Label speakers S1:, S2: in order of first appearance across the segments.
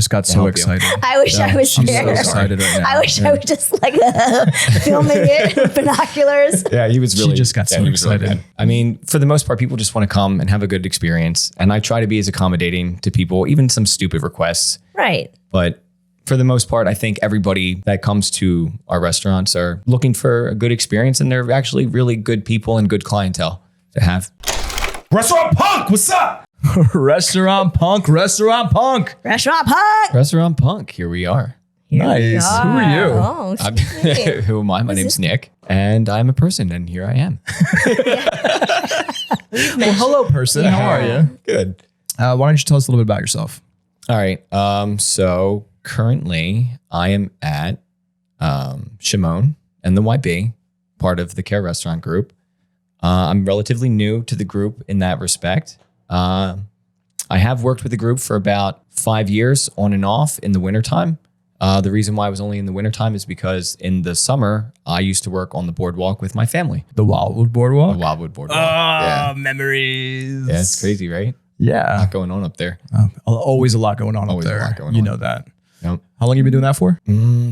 S1: just got so excited.
S2: I wish I was
S1: She's
S2: there.
S1: so excited right now.
S2: I wish I was just like filming it with binoculars.
S3: Yeah, he was really.
S1: She just got so excited.
S3: Really I mean, for the most part, people just want to come and have a good experience. And I try to be as accommodating to people, even some stupid requests.
S2: Right.
S3: But for the most part, I think everybody that comes to our restaurants are looking for a good experience. And they're actually really good people and good clientele to have.
S4: Restaurant Punk, what's up?
S1: Restaurant Punk.
S2: Restaurant Punk.
S3: Restaurant Punk, here we are.
S1: Nice. Who are you?
S2: Oh,
S3: Who am I? My name's Nick, and I'm a person, and here I am.
S1: Well, hello, person. How are you?
S3: Good.
S1: Why don't you tell us a little bit about yourself?
S3: All right. So currently, I am at Shamone and the YB, part of the Care Restaurant Group. I'm relatively new to the group in that respect. I have worked with the group for about 5 years on and off in the wintertime. The reason why I was only in the wintertime is because in the summer, I used to work on the boardwalk with my family.
S1: The Wildwood Boardwalk?
S3: The Wildwood Boardwalk.
S1: Memories.
S3: Yeah, it's crazy, right?
S1: Yeah.
S3: A lot going on up there.
S1: Always a lot going on
S3: Always
S1: up
S3: a
S1: there.
S3: lot going
S1: you
S3: on.
S1: know that.
S3: Yep.
S1: How long have you been doing that for?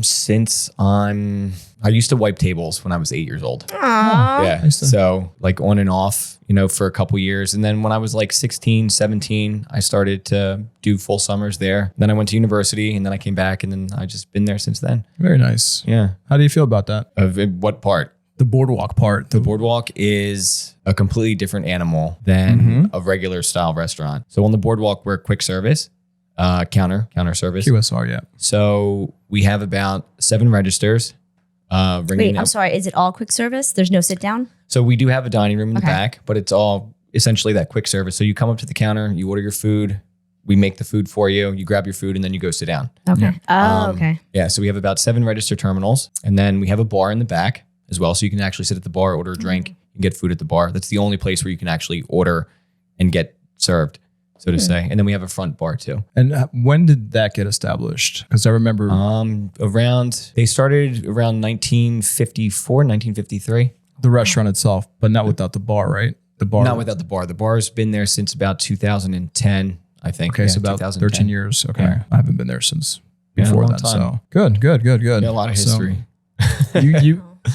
S3: Since I used to wipe tables when I was 8 years old.
S2: Aww.
S3: Yeah. So like on and off, for a couple years. And then when I was like 16, 17, I started to do full summers there. Then I went to university and then I came back and then I just been there since then.
S1: Very nice.
S3: Yeah.
S1: How do you feel about that?
S3: Of what part?
S1: The boardwalk part.
S3: The boardwalk is a completely different animal than a regular style restaurant. So on the boardwalk, we're quick service, counter service.
S1: QSR, yeah.
S3: So we have about 7 registers.
S2: Wait, I'm sorry. Is it all quick service? There's no sit down?
S3: So we do have a dining room in the back, but it's all essentially that quick service. So you come up to the counter, you order your food, we make the food for you, you grab your food, and then you go sit down.
S2: Okay. Okay.
S3: Yeah, so we have about 7 register terminals, and then we have a bar in the back as well. So you can actually sit at the bar, order a drink, and get food at the bar. That's the only place where you can actually order and get served, so to say. And then we have a front bar too.
S1: And when did that get established? Because I remember
S3: They started around 1954, 1953.
S1: the restaurant itself, but not without the bar, right? The bar.
S3: Not without the bar. The bar's been there since about 2010, I think.
S1: Okay,
S3: Yeah,
S1: so about
S3: 2010.
S1: 13 years. Okay.
S3: Yeah.
S1: I haven't been there since
S3: Yeah, a
S1: before
S3: long
S1: then.
S3: time.
S1: So good.
S3: Yeah, a lot of
S1: So
S3: history.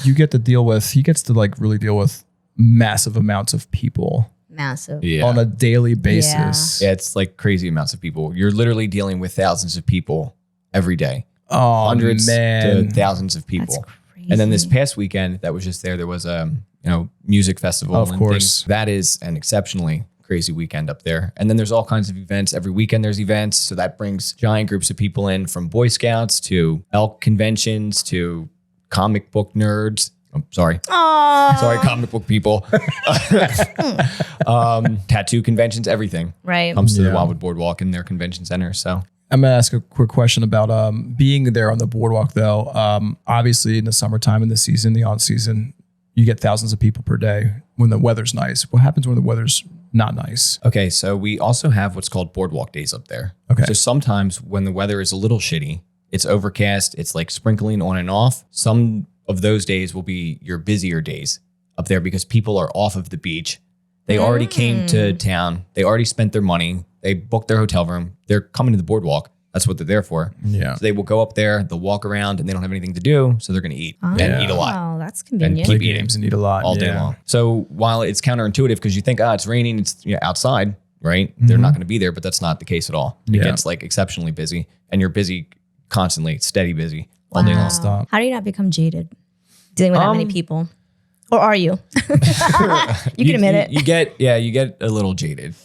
S1: you get to deal with, he gets to like really deal with massive amounts of people
S2: Massive.
S3: Yeah.
S1: on a daily basis.
S3: Yeah, it's like crazy amounts of people. You're literally dealing with thousands of people every day.
S1: Oh,
S3: Hundreds
S1: man.
S3: to thousands of people.
S2: That's crazy.
S3: And then this past weekend that was just there was a music festival.
S1: Of
S3: and
S1: course.
S3: things. That is an exceptionally crazy weekend up there. And then there's all kinds of events. Every weekend there's events. So that brings giant groups of people in, from Boy Scouts to elk conventions to comic book nerds. I'm sorry.
S2: Aww.
S3: Sorry, comic book people. Tattoo conventions, everything
S2: Right.
S3: comes to the
S1: Yeah.
S3: Wildwood Boardwalk in their convention center. So
S1: I'm going to ask a quick question about being there on the boardwalk, though. Obviously, in the summertime, in the season, the on season, you get thousands of people per day when the weather's nice. What happens when the weather's not nice?
S3: okay, so we also have what's called Boardwalk Days up there.
S1: Okay.
S3: So sometimes when the weather is a little shitty, it's overcast, it's like sprinkling on and off. Some of those days will be your busier days up there because people are off of the beach. They already came to town. They already spent their money. They booked their hotel room. They're coming to the boardwalk. That's what they're there for.
S1: Yeah.
S3: So they will go up there, they'll walk around, and they don't have anything to do, so they're going to eat and eat a lot
S2: Oh, that's
S3: and
S2: convenient.
S3: keep
S1: Play
S3: eating
S1: games and eat a lot.
S3: all day
S1: Yeah.
S3: long. So while it's counterintuitive because you think, it's raining, it's outside, right? They're not going to be there, but that's not the case at all. It
S1: Yeah.
S3: gets like exceptionally busy, and you're busy constantly, steady busy all day long.
S1: Stop.
S2: How do you not become jaded dealing with that many people? Or are you? You can admit it.
S3: You get a little jaded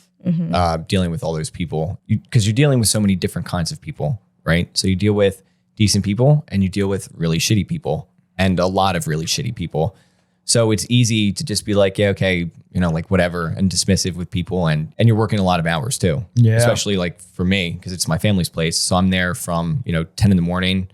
S3: dealing with all those people because you're dealing with so many different kinds of people, right? So you deal with decent people and you deal with really shitty people and a lot of really shitty people. So it's easy to just be like, yeah, okay, like whatever, and dismissive with people. And you're working a lot of hours too.
S1: Yeah.
S3: Especially like for me, because it's my family's place. So I'm there from, 10 in the morning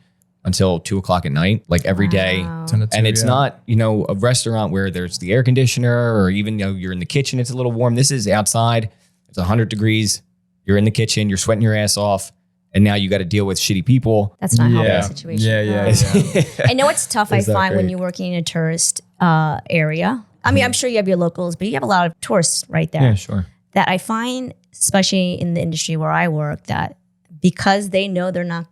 S3: until 2 o'clock at night, like every day.
S1: 10 to 2,
S3: And it's
S1: yeah.
S3: not, a restaurant where there's the air conditioner or even, you're in the kitchen, it's a little warm. This is outside. It's 100 degrees. You're in the kitchen, you're sweating your ass off. And now you got to deal with shitty people.
S2: That's not
S1: Yeah.
S2: helping the situation.
S1: Yeah.
S2: I know it's tough, I
S3: Is that
S2: find, when
S3: great?
S2: you're working in a tourist area. I mean, I'm sure you have your locals, but you have a lot of tourists right there.
S3: Yeah, sure.
S2: That I find, especially in the industry where I work, that because they know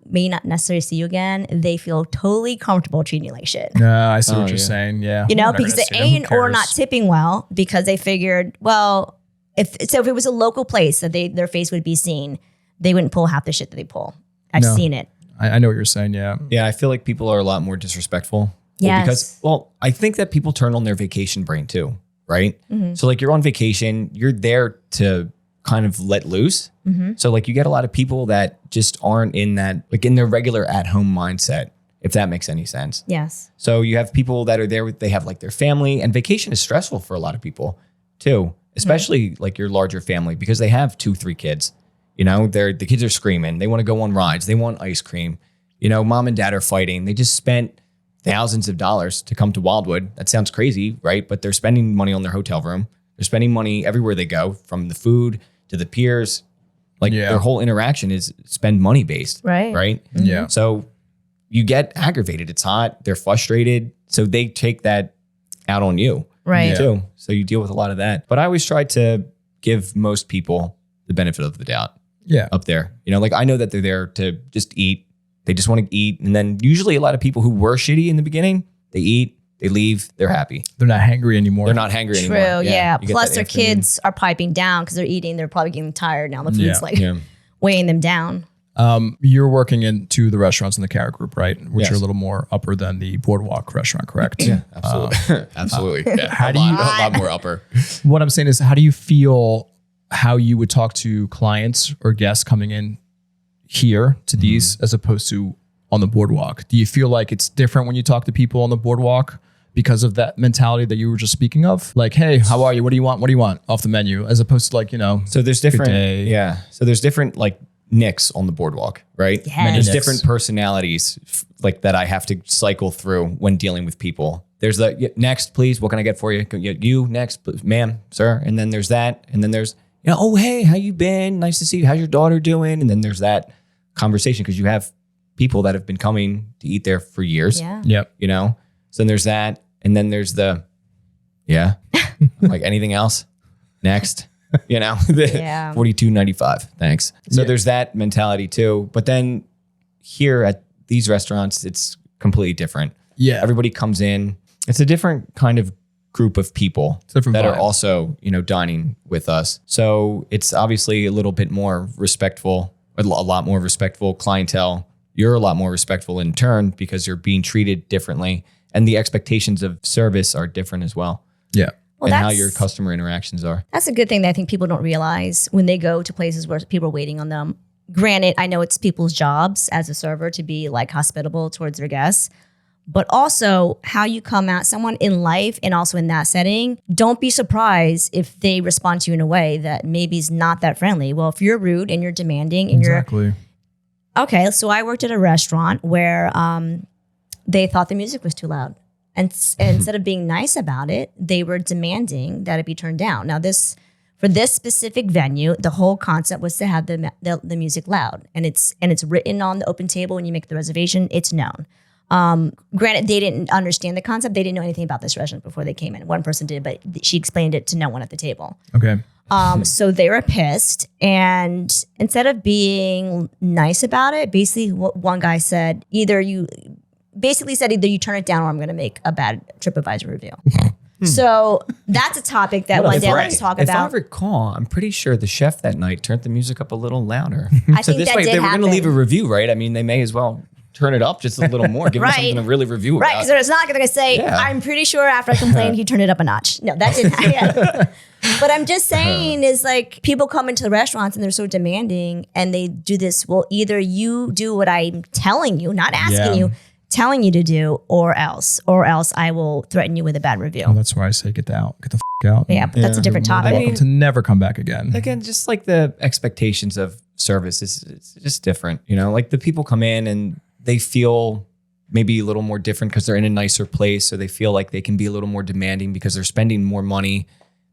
S2: may not necessarily see you again, they feel totally comfortable treating you like shit.
S1: No, I see what you're saying. Yeah.
S2: You know,
S1: I'm never
S2: because
S1: gonna
S2: they
S1: see them. Who
S2: ain't or not
S1: cares?
S2: tipping well because they figured, well, if it was a local place that their face would be seen, they wouldn't pull half the shit that they pull. I've
S1: No.
S2: seen it.
S1: I know what you're saying. Yeah.
S3: Yeah, I feel like people are a lot more disrespectful.
S2: Yes.
S3: Because I think that people turn on their vacation brain too, right? So like you're on vacation, you're there to kind of let loose. So like you get a lot of people that just aren't in that, like in their regular at-home mindset, if that makes any sense.
S2: Yes.
S3: So you have people that are there, they have like their family, and vacation is stressful for a lot of people too, especially like your larger family, because they have 2-3 kids. You know, the kids are screaming. They want to go on rides. They want ice cream. You know, mom and dad are fighting. They just spent thousands of dollars to come to Wildwood. That sounds crazy, right? But they're spending money on their hotel room. They're spending money everywhere they go, from the food to the piers. Like their whole interaction is spend money based.
S2: Right.
S3: Right.
S1: Yeah.
S3: So you get aggravated. It's hot. They're frustrated. So they take that out on you.
S2: Right.
S3: Too. So you deal with a lot of that. But I always try to give most people the benefit of the doubt.
S1: Yeah.
S3: Up there. You know, like I know that they're there to just eat. They just want to eat. And then usually a lot of people who were shitty in the beginning, they eat, they leave, they're happy.
S1: They're not hangry anymore.
S3: They're not hangry
S2: True.
S3: anymore.
S2: Yeah.
S3: You get
S2: Plus
S3: that
S2: their
S3: afternoon.
S2: kids are piping down because they're eating. They're probably getting tired now. The food's
S1: Yeah.
S2: weighing them down.
S1: You're working into the restaurants in the Carrot Group, right? Which
S3: Yes.
S1: are a little more upper than the Boardwalk restaurant, correct?
S3: Yeah, absolutely. Absolutely. Yeah.
S1: How
S3: a
S1: do you-
S3: lot more upper.
S1: What I'm saying is, how do you feel how you would talk to clients or guests coming in here to these as opposed to on the Boardwalk? Do you feel like it's different when you talk to people on the Boardwalk because of that mentality that you were just speaking of? Like, hey, how are you? What do you want? What do you want off the menu? As opposed to like, you know,
S3: So there's
S1: good
S3: different,
S1: day.
S3: yeah. So there's different like nicks on the Boardwalk, right?
S2: Yes. Many
S3: There's
S1: nicks.
S3: different personalities like that I have to cycle through when dealing with people. There's the next, please. What can I get for you? You next, ma'am, sir. And then there's that. And then there's, you know, oh, hey, how you been? Nice to see you. How's your daughter doing? And then there's that conversation because you have people that have been coming to eat there for years.
S2: Yeah.
S1: Yep.
S3: You know, so then there's that. And then there's the, like anything else next, you know,
S2: Yeah.
S3: $42.95. Thanks. So
S1: Yeah.
S3: there's that mentality too. But then here at these restaurants, it's completely different.
S1: Yeah.
S3: Everybody comes in. It's a different kind of group of people
S1: Different
S3: that are
S1: vibe.
S3: also, you know, dining with us. So it's obviously a little bit more respectful, a lot more respectful clientele. You're a lot more respectful in turn because you're being treated differently. And the expectations of service are different as well.
S1: Yeah.
S2: Well,
S3: and how
S2: that's-
S3: your customer interactions are.
S2: That's a good thing that I think people don't realize when they go to places where people are waiting on them. Granted, I know it's people's jobs as a server to be like hospitable towards their guests, but also how you come at someone in life and also in that setting. Don't be surprised if they respond to you in a way that maybe is not that friendly. Well, if you're rude and you're demanding and
S1: Exactly.
S2: okay, so I worked at a restaurant where they thought the music was too loud. And instead of being nice about it, they were demanding that it be turned down. Now, for this specific venue, the whole concept was to have the music loud, and it's written on the open table when you make the reservation. It's known. Granted, they didn't understand the concept. They didn't know anything about this restaurant before they came in. One person did, but she explained it to no one at the table.
S1: Okay.
S2: So they were pissed, and instead of being nice about it, basically what one guy said, either you turn it down or I'm going to make a bad TripAdvisor review. So that's a topic that one day let's talk
S3: If I
S2: about.
S3: recall, I'm pretty sure the chef that night turned the music up a little louder.
S2: I
S3: So
S2: think
S3: this
S2: that
S3: way, if
S2: did
S3: they were going to
S2: happen.
S3: leave a review, right? I mean, they may as well turn it up just a little more, give them
S2: Right.
S3: something to really review
S2: Right,
S3: about.
S2: because it's not going to say,
S3: Yeah.
S2: I'm pretty sure after I complained, he turned it up a notch. No, that didn't happen. But I'm just saying is like people come into the restaurants and they're so demanding and they do this, well, either you do what I'm telling you, not asking
S1: Yeah.
S2: you, telling you to do, or else I will threaten you with a bad review.
S1: Well, that's why I say get out. Get the out.
S2: Yeah, but that's a different
S1: You're
S2: topic.
S1: welcome to never come back again.
S3: Again, just like the expectations of service is it's just different. You know, like the people come in and they feel maybe a little more different because they're in a nicer place. So they feel like they can be a little more demanding because they're spending more money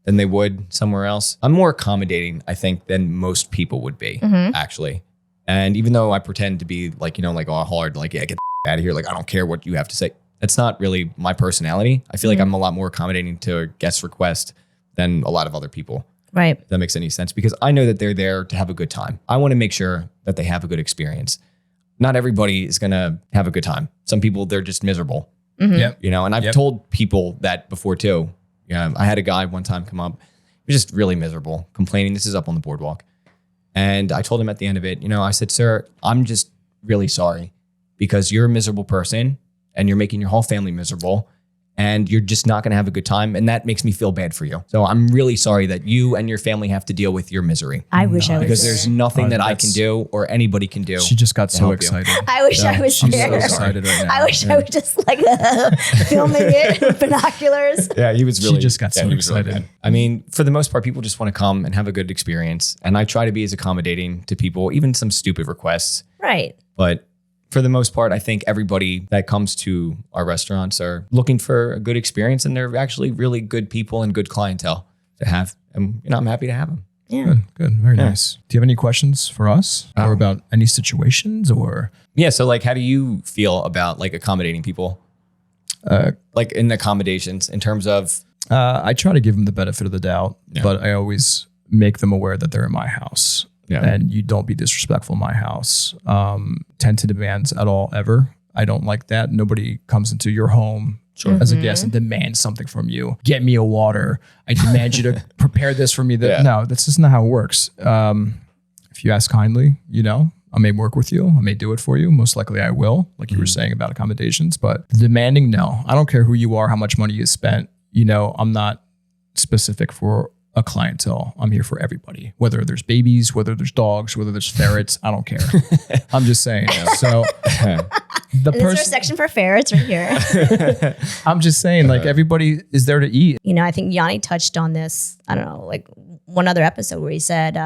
S3: than they would somewhere else. I'm more accommodating, I think, than most people would be, actually. And even though I pretend to be like, you know, like all hard, like, yeah, get the out of here. Like, I don't care what you have to say. That's not really my personality. I feel like I'm a lot more accommodating to a guest request than a lot of other people.
S2: Right.
S3: If that makes any sense, because I know that they're there to have a good time. I want to make sure that they have a good experience. Not everybody is going to have a good time. Some people, they're just miserable.
S1: Yep.
S3: You know, and I've told people that before too. I had a guy one time come up, he was just really miserable, complaining. This is up on the boardwalk. And I told him at the end of it, I said, sir, I'm just really sorry because you're a miserable person and you're making your whole family miserable and you're just not going to have a good time. And that makes me feel bad for you. So I'm really sorry that you and your family have to deal with your misery.
S2: I wish I was
S3: because
S2: there.
S3: there's nothing that I can do or anybody can do.
S1: She just got
S3: to
S1: so
S3: help you.
S1: excited.
S2: I wish I was
S1: She's
S2: there.
S1: so excited right now.
S2: I wish I was just like filming it with binoculars.
S3: Yeah, he was really.
S1: She just got so
S3: he was really
S1: excited.
S3: good. I mean, for the most part, people just want to come and have a good experience, and I try to be as accommodating to people, even some stupid requests.
S2: Right.
S3: But for the most part, I think everybody that comes to our restaurants are looking for a good experience, and they're actually really good people and good clientele to have. And I'm happy to have them.
S2: Yeah.
S1: Good. Very nice. Do you have any questions for us or about any situations or?
S3: Yeah. So, like, how do you feel about like accommodating people? Like in accommodations, in terms of.
S1: I try to give them the benefit of the doubt, but I always make them aware that they're in my house. Yeah. And you don't be disrespectful in my house. 10 to demands at all ever. I don't like that. Nobody comes into your home as a guest and demands something from you. Get me a water. I demand you to prepare this for me. No, that's just not how it works. If you ask kindly, I may work with you. I may do it for you. Most likely I will, like you were saying about accommodations, but demanding, no. I don't care who you are, how much money you spent. I'm not specific for a clientele. I'm here for everybody, whether there's babies, whether there's dogs, whether there's ferrets. I don't care. I'm just saying. So the
S2: Is there a section for ferrets right here?
S1: I'm just saying, like, everybody is there to eat.
S2: I think Yanni touched on this. I don't know, like one other episode where he said,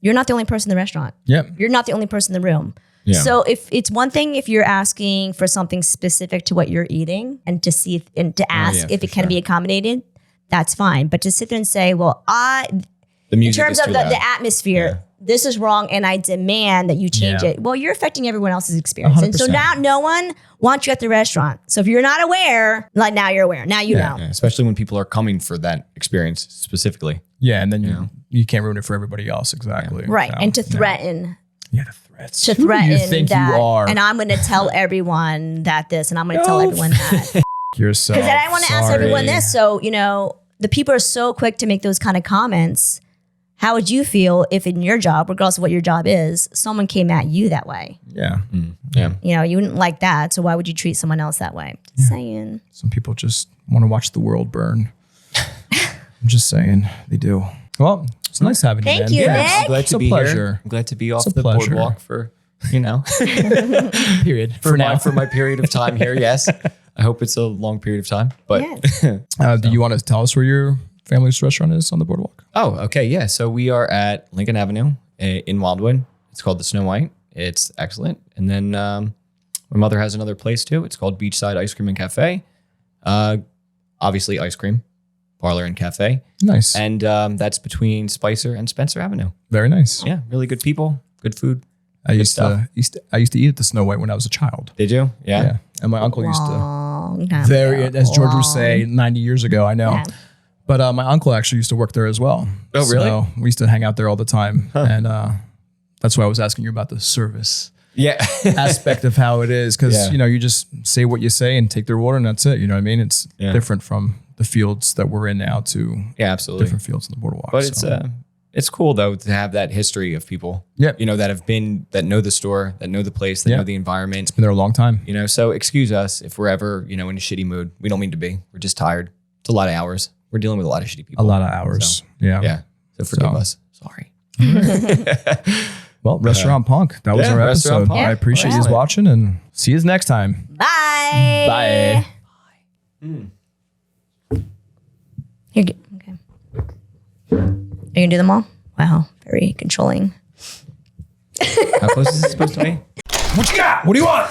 S2: "You're not the only person in the restaurant.
S1: Yep.
S2: You're not the only person in the room."
S3: Yeah.
S2: So if it's one thing if you're asking for something specific to what you're eating and to see and to ask if it can be accommodated, that's fine. But to sit there and say, well, in terms of the atmosphere, this is wrong and I demand that you change it. Well, you're affecting everyone else's experience. 100%. And so now no one wants you at the restaurant. So if you're not aware, like now you're aware. Now you know.
S3: Yeah, especially when people are coming for that experience specifically.
S1: Yeah, and then you can't ruin it for everybody else. Exactly.
S2: Right.
S1: So,
S2: and to threaten.
S1: Yeah, the threats.
S2: To threaten
S1: you think
S2: that.
S1: You are.
S2: And I'm going to tell everyone that this and I'm going to tell everyone that.
S1: You're so
S2: Because then I want to ask everyone this. So, the people are so quick to make those kind of comments. How would you feel if in your job, regardless of what your job is, someone came at you that way?
S1: Yeah.
S3: Yeah.
S2: You wouldn't like that. So why would you treat someone else that way? Just saying.
S1: Some people just want to watch the world burn. I'm just saying they do. Well, it's nice having you, man.
S2: Thank you,
S1: Yeah.
S2: Nick.
S3: I'm glad to be
S1: pleasure.
S3: here. I'm glad to be off
S1: It's a
S3: the
S1: pleasure.
S3: boardwalk for,
S1: Period.
S3: for my period of time here. Yes. I hope it's a long period of time. But
S1: Do you want to tell us where your family's restaurant is on the boardwalk?
S3: Oh, okay. Yeah. So we are at Lincoln Avenue in Wildwood. It's called the Snow White. It's excellent. And then my mother has another place too. It's called Beachside Ice Cream and Cafe. Obviously ice cream, parlor and cafe.
S1: Nice.
S3: And that's between Spicer and Spencer Avenue.
S1: Very nice.
S3: Yeah. Really good people, good food.
S1: I used to eat at the Snow White when I was a child.
S3: Did you? Yeah.
S1: And my uncle used to.
S2: Long time
S1: Very,
S2: ago.
S1: as George would
S2: Long.
S1: say, 90 years ago, I know.
S2: Yeah.
S1: But my uncle actually used to work there as well.
S3: Oh, really?
S1: So we used to hang out there all the time. And that's why I was asking you about the service
S3: Yeah.
S1: aspect of how it is. Because,
S3: Yeah.
S1: you just say what you say and take their order and that's it. You know what I mean? It's different from the fields that we're in now to
S3: Yeah, absolutely.
S1: different fields in the boardwalk.
S3: But
S1: so.
S3: it's cool though to have that history of people.
S1: Yep.
S3: That know the store, that know the place, that know the environment.
S1: Been there a long time.
S3: So excuse us if we're ever, in a shitty mood. We don't mean to be. We're just tired. It's a lot of hours. We're dealing with a lot of shitty people.
S1: A lot of hours.
S3: So,
S1: yeah.
S3: Yeah. So forgive us. Sorry.
S1: Well, Restaurant Punk. That was our
S3: Restaurant
S1: episode.
S3: Punk.
S1: I appreciate you
S3: Excellent.
S1: watching and see you next time.
S2: Bye.
S1: Bye.
S2: You're good. Okay. Are you going to do them all? Wow. Very controlling.
S3: How close is it supposed to be?
S4: What you got? What do you want?